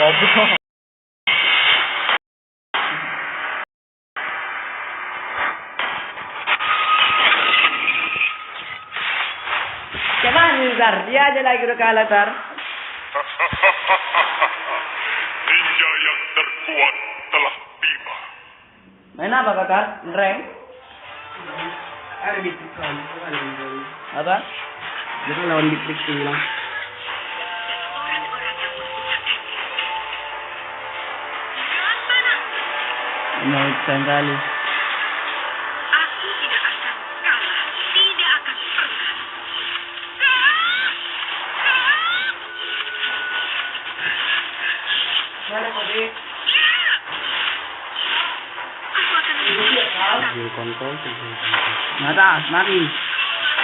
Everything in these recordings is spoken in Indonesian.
Goblok. Coba nih, Tar. Dia aja lagi udah kalah, Tar. Ninja yang terkuat telah tiba. Main apa, Kak, Tar? Rank? Ada di tiktok. Apa? Jadi lawan di tiktok bilang. Mau kali. Aku tidak akan kalah, tidak akan pernah. Mana kode? Aku akan menang. Di kontrol. Mata, mati.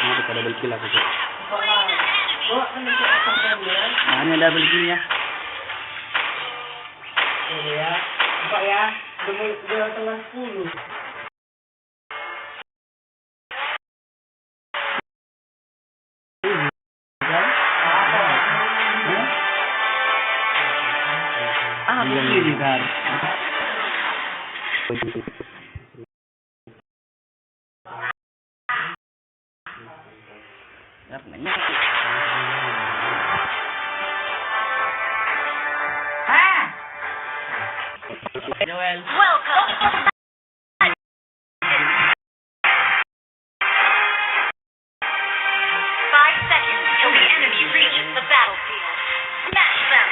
Mau kita double kill aku. Oh, Ini akan dia. Nah, ini double kill-nya. Ya. Pak ya. Udah tengah 10. Ah, begini, Tar. Karena Joel. Welcome. 5 seconds till the enemy reaches the battlefield. Smash them.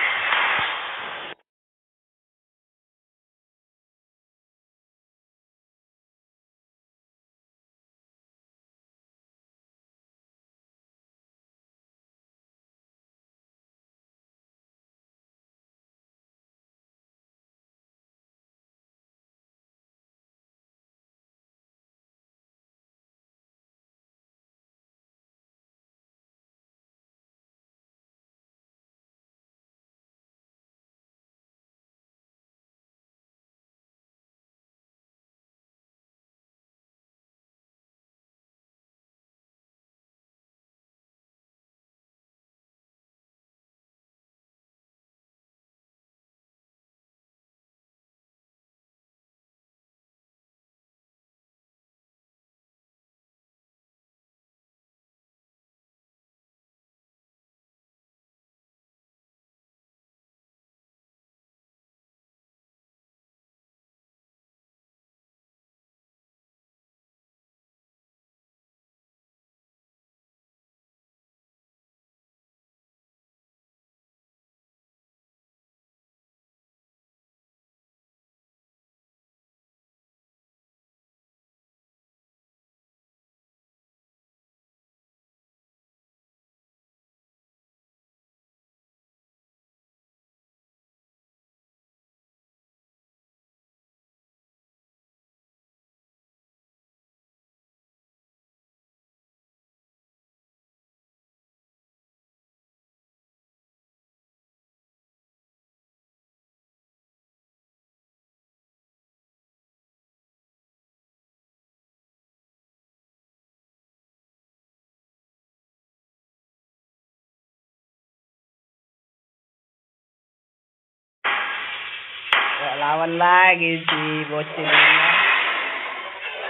Lawan lagi si bocil ini.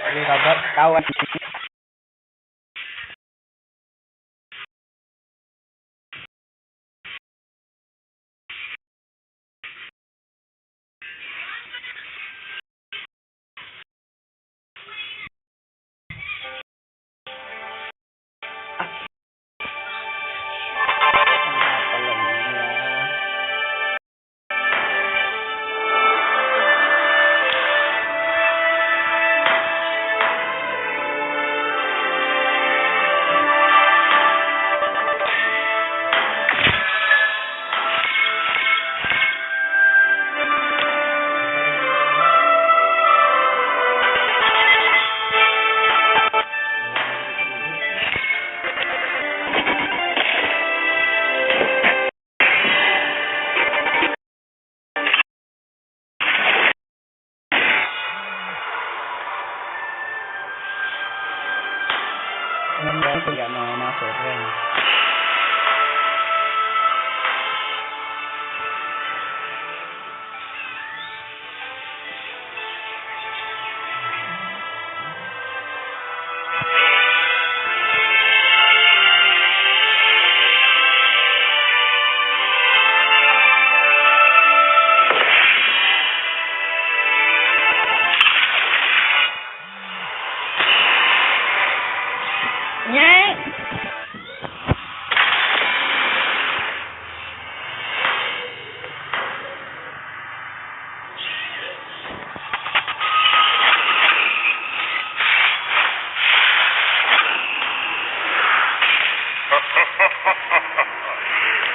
Ini kawan.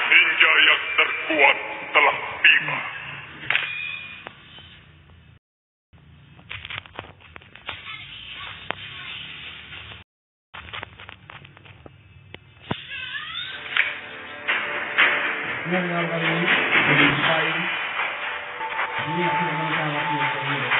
Ninja yang terkuat telah tiba. Yang kali ini jadi paling ini aku memang sangat biasa ini.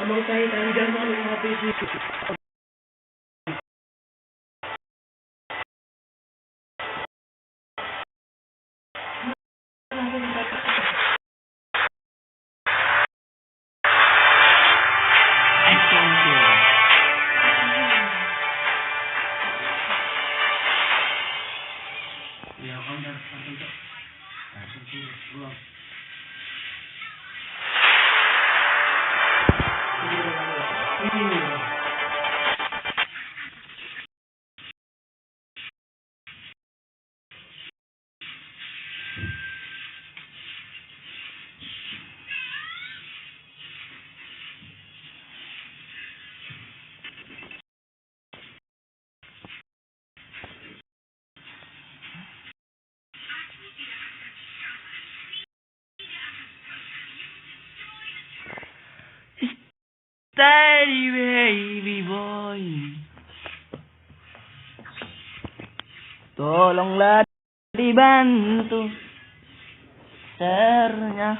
Abang saya tanjang malu HP itu. Ya, kamu langsung pulang. Steady baby boy. Tolonglah dibantu sernya.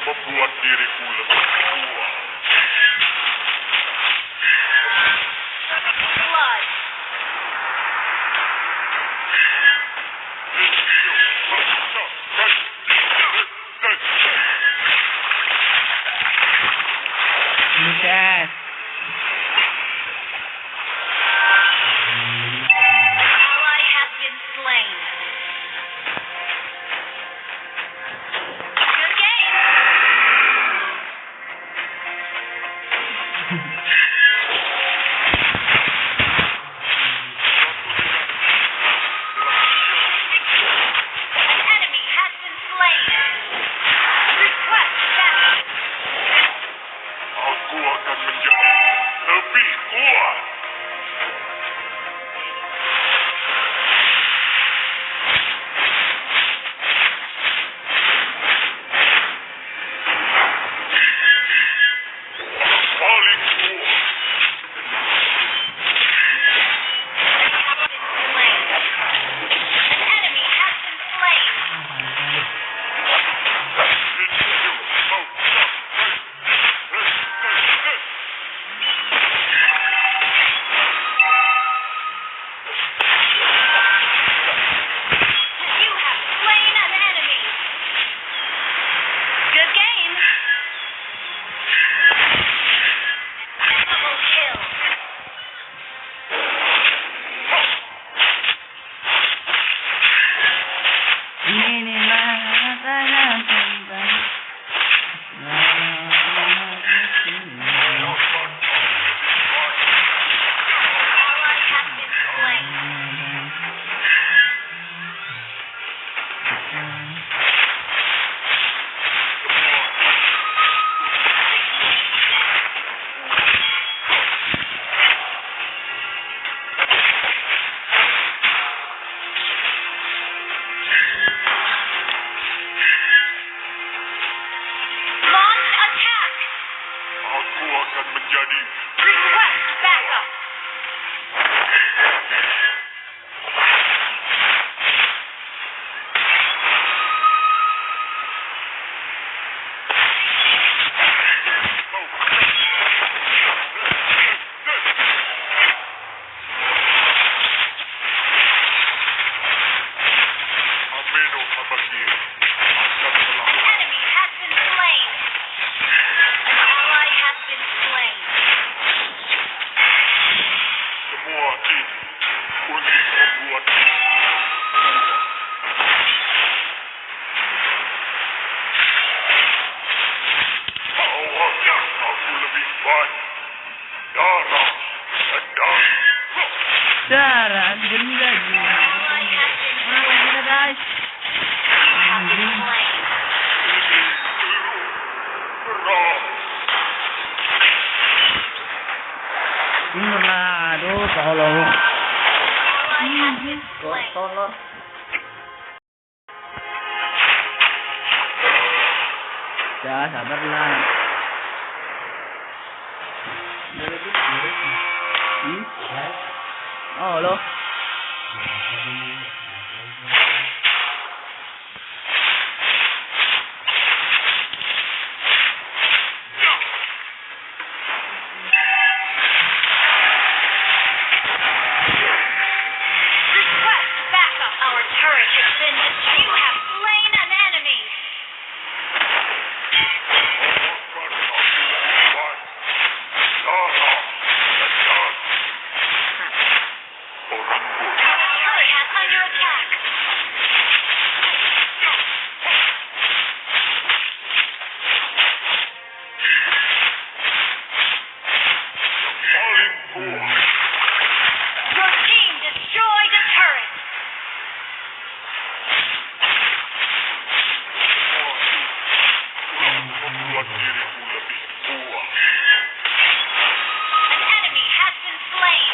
membuat diriku lebih kuat. Yes. Ally has been slain. Good game. An enemy has been slain. Request backup. Aku akan menjadi terjadi. Request backup. Ameno Abagir. Akan telah. The enemy has been slain. An ally has been slain. Semua ini untuk membuat awalnya aku lebih baik. Darah dan darah. Darah benda An ally has been Orang slain. gila guys. You have been slain. Keras. Nah, aduh tolong. An ally has been slain. Tolong. Ya sabarlah. Oh loh. Request backup. Our turret has been destroyed. You have slain an enemy. Akan aku lebih baik. Darah dan darah. Orang bodoh. Our turret has under attack. Paling kuat. Your team destroyed a turret. Membuat diriku lebih kuat. An enemy has been slain.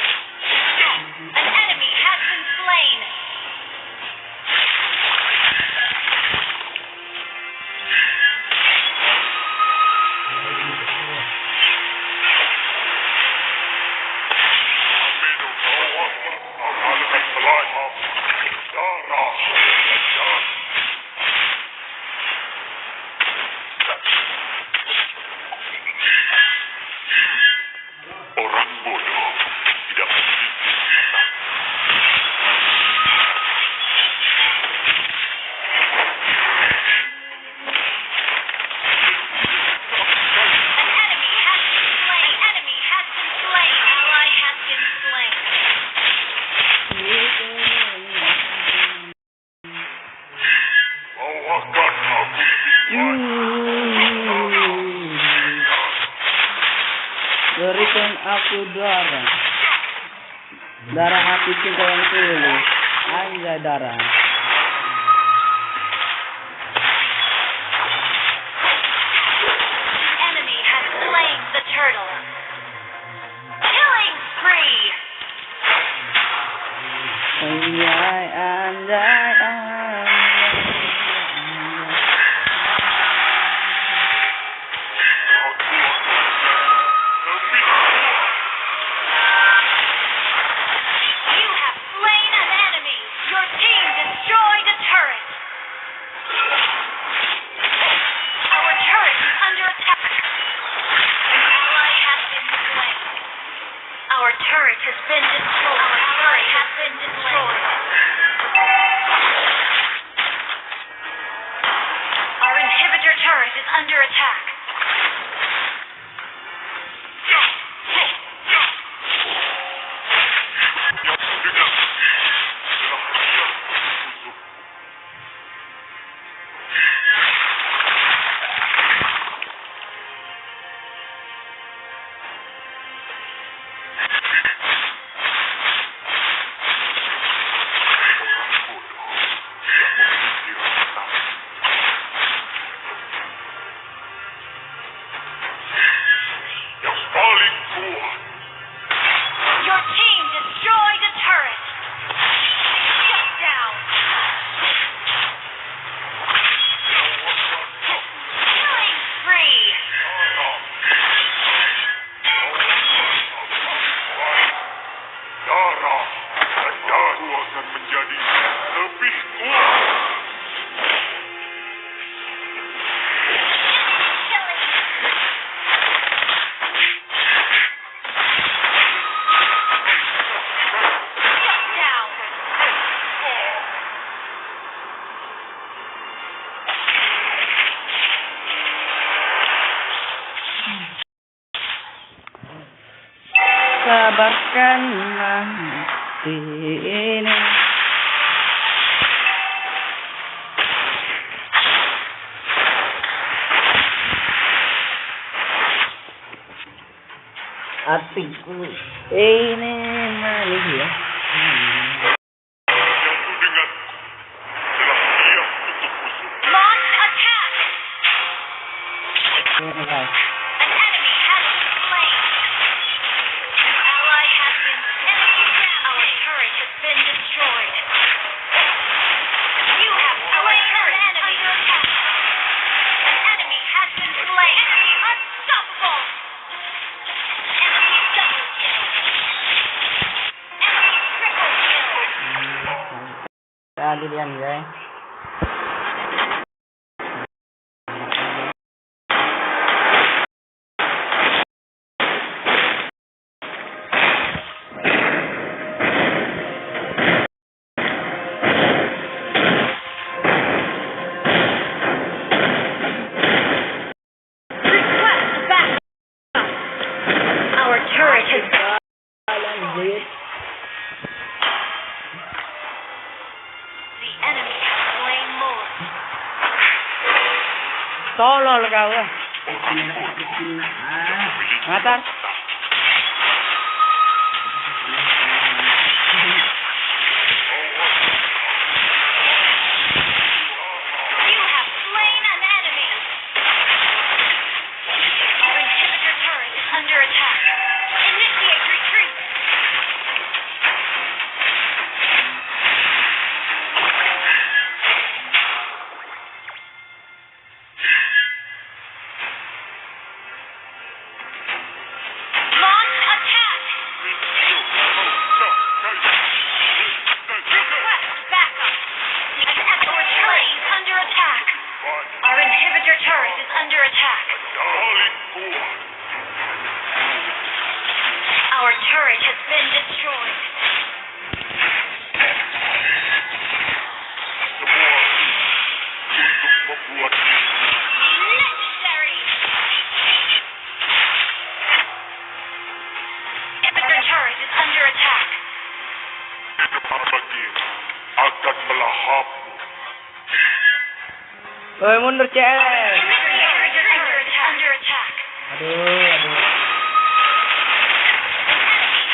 An enemy has been slain. Orang bodoh tidak mencintai. An enemy has been slain. Enemy has been slain. Ally has been slain. Bawakan aku lebih Berikan aku darah. Darah hati cinta yang tulus. Anjay darah. The enemy has slain the turtle. Killing spree. Anjay, anjay, anjay. You have slain an enemy. Your team destroyed a turret. Our turret is under attack. An ally has been slain. Our turret has been destroyed. Our turret has been destroyed. Our inhibitor turret is under attack. akan mati ini. Hatiku ini manis ya. Menyatu denganku telah siap untuk musuh. Launch attack! Ini guys. An enemy has been slain. An ally has been slain. Our turret has been destroyed. You have slain an enemy. Under attack. An enemy has been slain. Enemy unstoppable. Enemy double kill. Enemy triple kill. Tadi yan guys. Request backup. Our turret has been Lanjut. The enemy has slain more. Tolol kau. Matar. You have slain an enemy. Our inhibitor turret is under attack. Initiate retreat. Launch attack. Request backup. Our turret is under attack. Our inhibitor turret is under attack. Our turret has been destroyed. Legendary. Inhibitor turret is under attack. akan melahapmu. Woi mundur CS. Inhibitor turret is under attack. Aduh.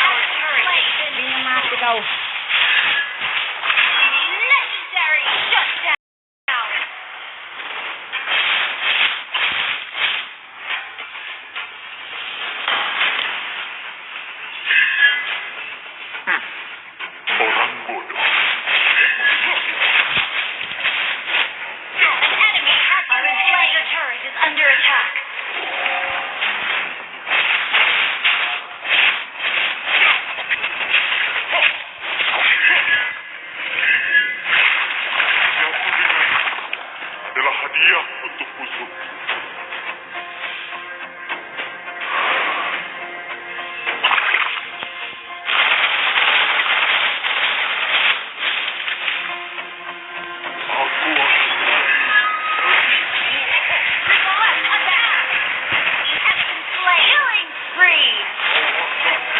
Our turret has been Ini mati kau. legendary. Shut down. Orang bodoh. An enemy has been slain. Our turret is under attack. Menyatu denganku adalah hadiah untuk musuh. Aku akan Request attack. You have been slain. Killing spree.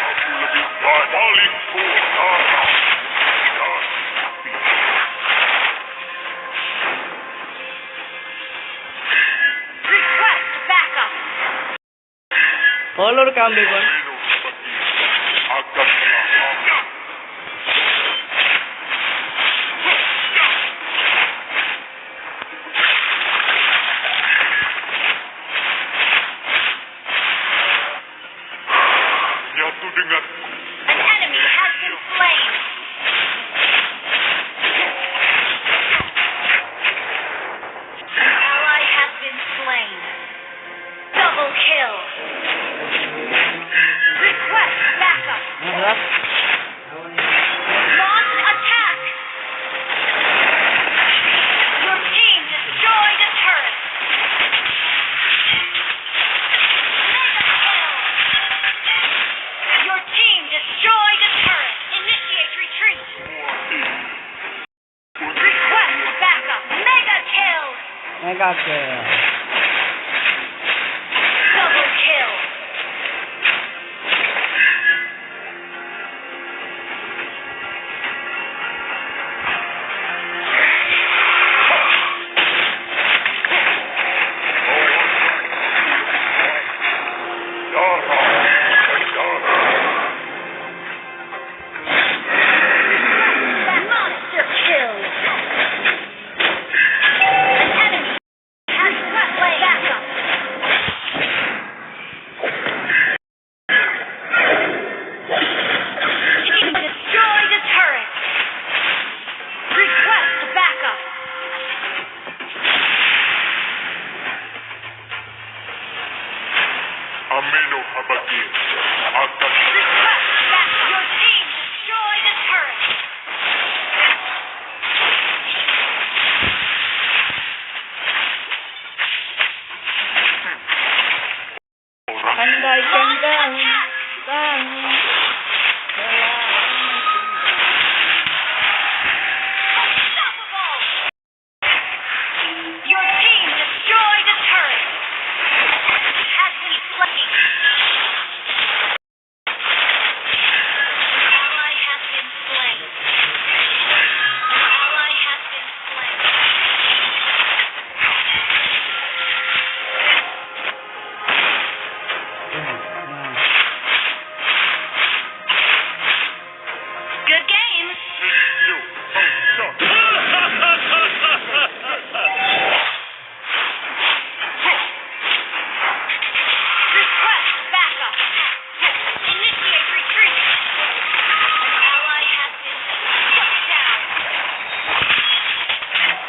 aku lebih baik paling purnama. Request backup. Kolor kambing kon. Minum seperti akan melahapmu. Menyatu denganku An enemy has been slain. An ally has been slain. Double kill. Request backup. Ngeras. Launch attack. Your team destroyed a turret. Mega kill. Your team destroyed a turret. Initiate retreat. Request backup. Mega kill. Mega kill. Double kill.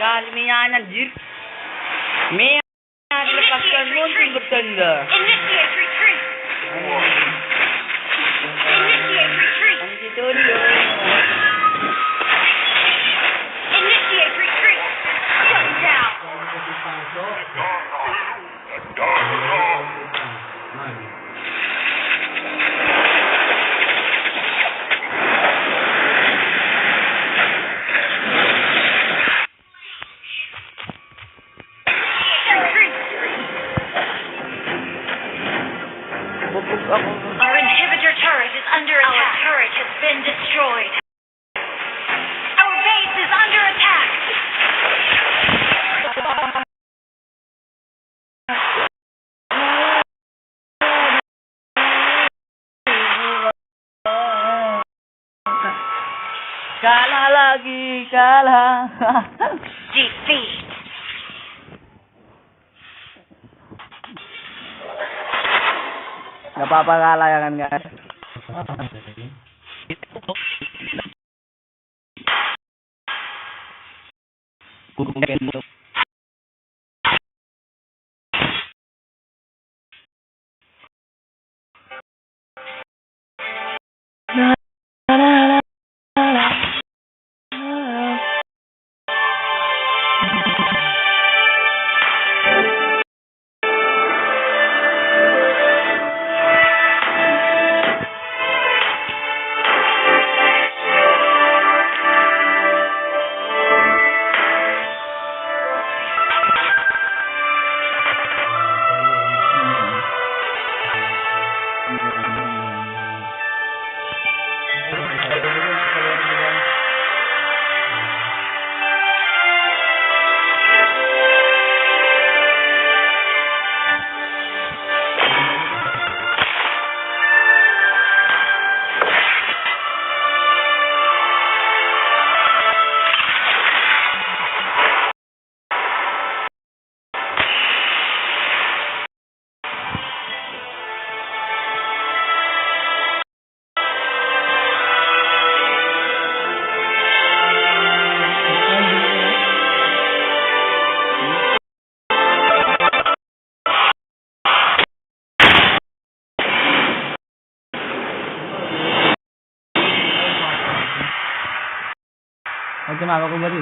Kalmian anjir. Mia dilepaskan untuk bertanda. Initiate retreat. Initiate retreat. Anjir tunjuk. Initiate retreat. Shut down. Our inhibitor turret is under attack. Our turret has been destroyed. Our base is under attack. Kalah lagi, kalah. Defeat. Gak apa-apa kalah ya kan guys. Kenapa aku beri?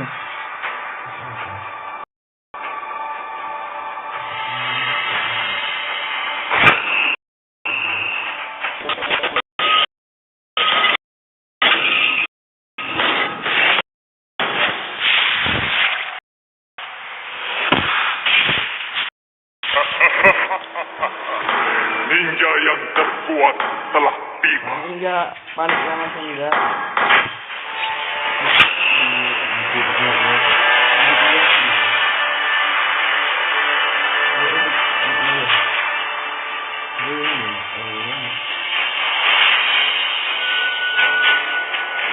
Ninja yang terkuat telah tiba. Enggak, panik sama enggak.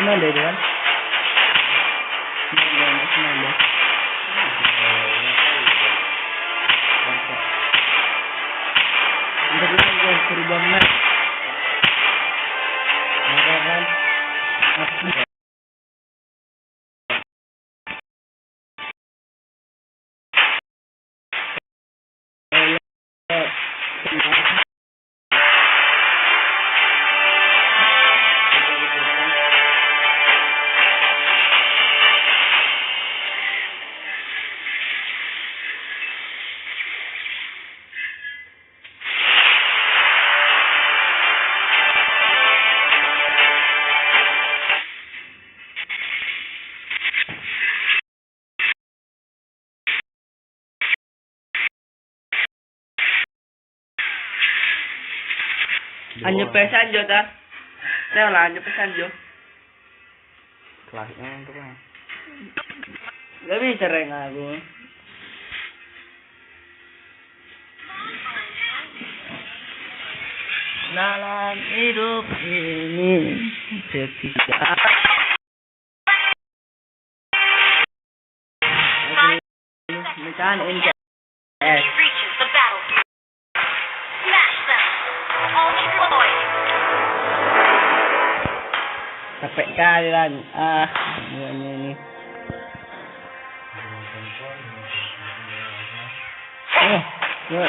Mana dia kan? Mana? Untuk itu perubahan map. Kan? Anjo pesan jo ta. Leo lah anjo pesan jo. Kelasnya untuk apa? Gak bisa reng aku. Dalam hidup ini setiap mecahan NKS. Reaches the battlefield. Smash them. All destroyed. Capek kali lan. Ini. Ya.